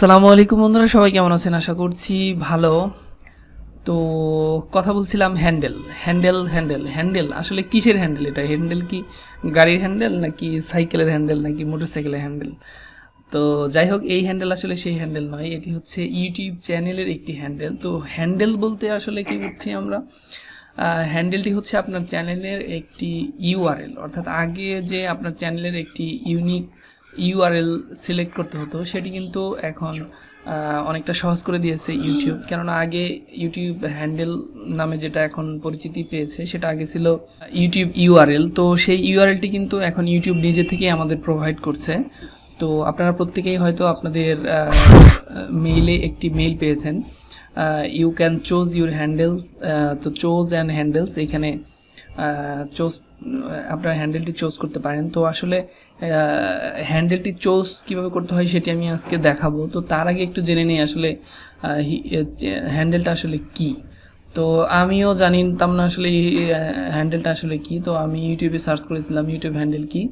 আসসালামু আলাইকুম বন্ধুরা, সবাই কেমন আছেন? আশা করছি ভালো। তো কথা বলছিলাম হ্যান্ডেল হ্যান্ডেল হ্যান্ডেল হ্যান্ডেল আসলে কিসের হ্যান্ডেল? এটা হ্যান্ডেল কি গাড়ির হ্যান্ডেল নাকি সাইকেলের হ্যান্ডেল নাকি মোটরসাইকেলের হ্যান্ডেল? তো যাই হোক, এই হ্যান্ডেল আসলে সেই হ্যান্ডেল নয়, এটি হচ্ছে ইউটিউব চ্যানেলের একটি হ্যান্ডেল। তো হ্যান্ডেল বলতে আসলে কি বুঝছি আমরা? হ্যান্ডেলটি হচ্ছে আপনার চ্যানেলের একটি ইউআরএল, অর্থাৎ আগে যে আপনার চ্যানেলের একটি ইউনিক ইউআরএল সিলেক্ট করতে হতো, সেটি কিন্তু এখন অনেকটা সহজ করে দিয়েছে ইউটিউব। কেননা আগে ইউটিউব হ্যান্ডেল নামে যেটা এখন পরিচিতি পেয়েছে, সেটা আগে ছিল ইউটিউব ইউআরএল। তো সেই ইউআরএলটি কিন্তু এখন ইউটিউব নিজে থেকেই আমাদের প্রোভাইড করছে। তো আপনারা প্রত্যেকেই হয়তো আপনাদের মেইলে একটি মেইল পেয়েছেন, you can choose your handles. তো চোজ অ্যান্ড হ্যান্ডেলস, এখানে চোজ আপনার হ্যান্ডেলটি চোজ করতে পারেন। তো আসলে হ্যান্ডেলটি চোজ কীভাবে করতে হয় সেটি আমি আজকে দেখাবো। তো তার আগে একটু জেনে নিই আসলে হ্যান্ডেলটা আসলে কি। তো আমিও জানতাম না আসলে হ্যান্ডেলটা আসলে কি। তো আমি ইউটিউবে সার্চ করেছিলাম ইউটিউব হ্যান্ডেল কি।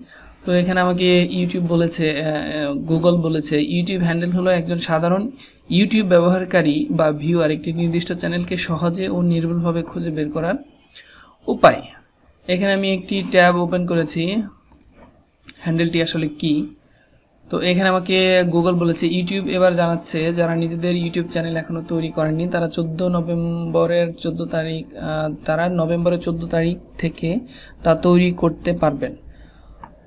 তো এখানে আমাকে ইউটিউব বলেছে, গুগল বলেছে ইউটিউব হ্যান্ডেল হলো একজন সাধারণ ইউটিউব ব্যবহারকারী বা ভিউয়ার একটি নির্দিষ্ট চ্যানেলকে সহজে ও নির্ভুলভাবে খুঁজে বের করার উপায়। এখানে আমি একটি ট্যাব ওপেন করেছি, হ্যান্ডেলটি আসলে কি। তো এখানে আমাকে গুগল বলেছে ইউটিউব এবার জানাচ্ছে যারা নিজেদের ইউটিউব চ্যানেল এখনও তৈরি করেননি তারা নভেম্বরের 14 তারিখ থেকে তা তৈরি করতে পারবেন।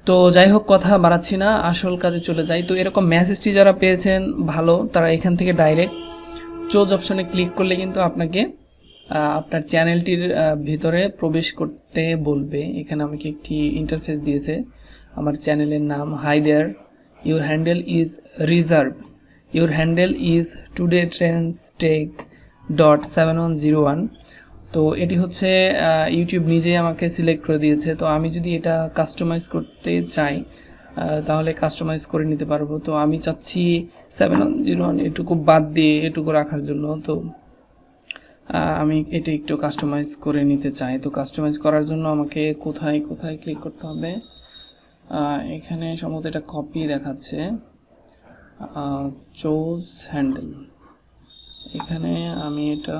তো যাই হোক, কথা বাড়াচ্ছি না, আসল কাজে চলে যাই। তো এরকম মেসেজটি যারা পেয়েছেন ভালো, তারা এখান থেকে ডাইরেক্ট চোজ অপশনে ক্লিক করলে কিন্তু আপনাকে আপনার চ্যানেলটির ভিতরে প্রবেশ করতে বলবে। এখানে আমাকে একটি ইন্টারফেস দিয়েছে, আমার চ্যানেলের নাম, hi there, your handle is reserve, your handle is today trends tech .7101। তো এটি হচ্ছে ইউটিউব নিজেই আমাকে সিলেক্ট করে দিয়েছে। তো আমি যদি এটা কাস্টমাইজ করতে চাই তাহলে কাস্টমাইজ করে নিতে পারবো। তো আমি চাচ্ছি 7101 এটুকু বাদ দিয়ে এটুকু রাখার জন্য। তো আমি এটা একটু কাস্টমাইজ করে নিতে চাই। তো কাস্টমাইজ করার জন্য আমাকে কোথায় কোথায় ক্লিক করতে হবে? এখানে সম্ভবত এটা কপি দেখাচ্ছে, চোজ হ্যান্ডেল। এখানে আমি এটা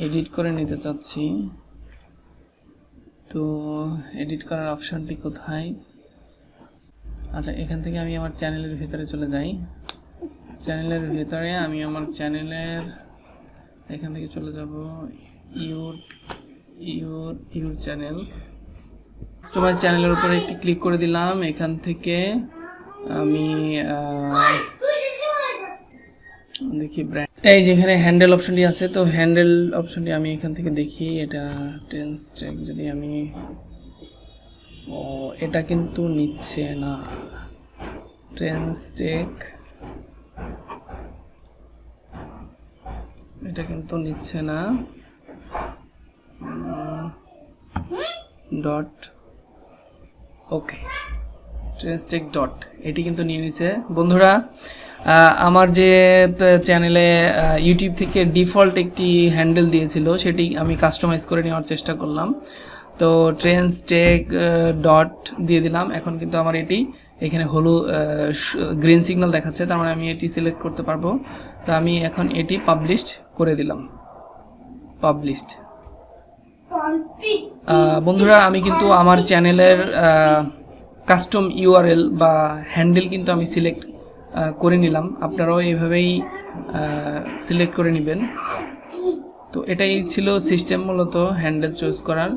এডিট করে নিতে চাচ্ছি। তো এডিট করার অপশানটি কোথায়? আচ্ছা, এখান থেকে আমি আমার চ্যানেলের ভিতরে চলে যাই। চ্যানেলের ভিতরে আমি আমার চ্যানেলের এখান থেকে চলে যাব ইউর চ্যানেল। কাস্টমাইজ চ্যানেলের উপরে একটি ক্লিক করে দিলাম। এখান থেকে আমি দেখি ব্র্যান্ড, এই যেখানে হ্যান্ডেল অপশনটি আছে, তো হ্যান্ডেল অপশনটি আমি এখান থেকে দেখি। এটা টেন্সটেক, যদি আমি এটা কিন্তু নিচ্ছে না, ট্রেন্সটেক এটা কিন্তু নিচ্ছে না, ডট ওকে, ট্রেন্সটেক ডট, এটি কিন্তু নিয়ে নিছে। বন্ধুরা, আমার যে চ্যানেলে ইউটিউব থেকে ডিফল্ট একটি হ্যান্ডেল দিয়েছিল সেটি আমি কাস্টমাইজ করে নেওয়ার চেষ্টা করলাম। তো ট্রেন্সটেক ডট দিয়ে দিলাম। এখন কিন্তু আমার এটি এখানে গ্রিন সিগন্যাল দেখাচ্ছে, তার মানে আমি এটি সিলেক্ট করতে পারবো। তো আমি এখন এটি পাবলিশড করে দিলাম, পাবলিশড। বন্ধুরা, আমি কিন্তু আমার চ্যানেলের কাস্টম ইউআরএল বা হ্যান্ডেল কিন্তু আমি সিলেক্ট করে নিলাম। আপনারাও এইভাবেই সিলেক্ট করে নেবেন। তো এটাই ছিল সিস্টেম মূলত হ্যান্ডেল চুজ করার।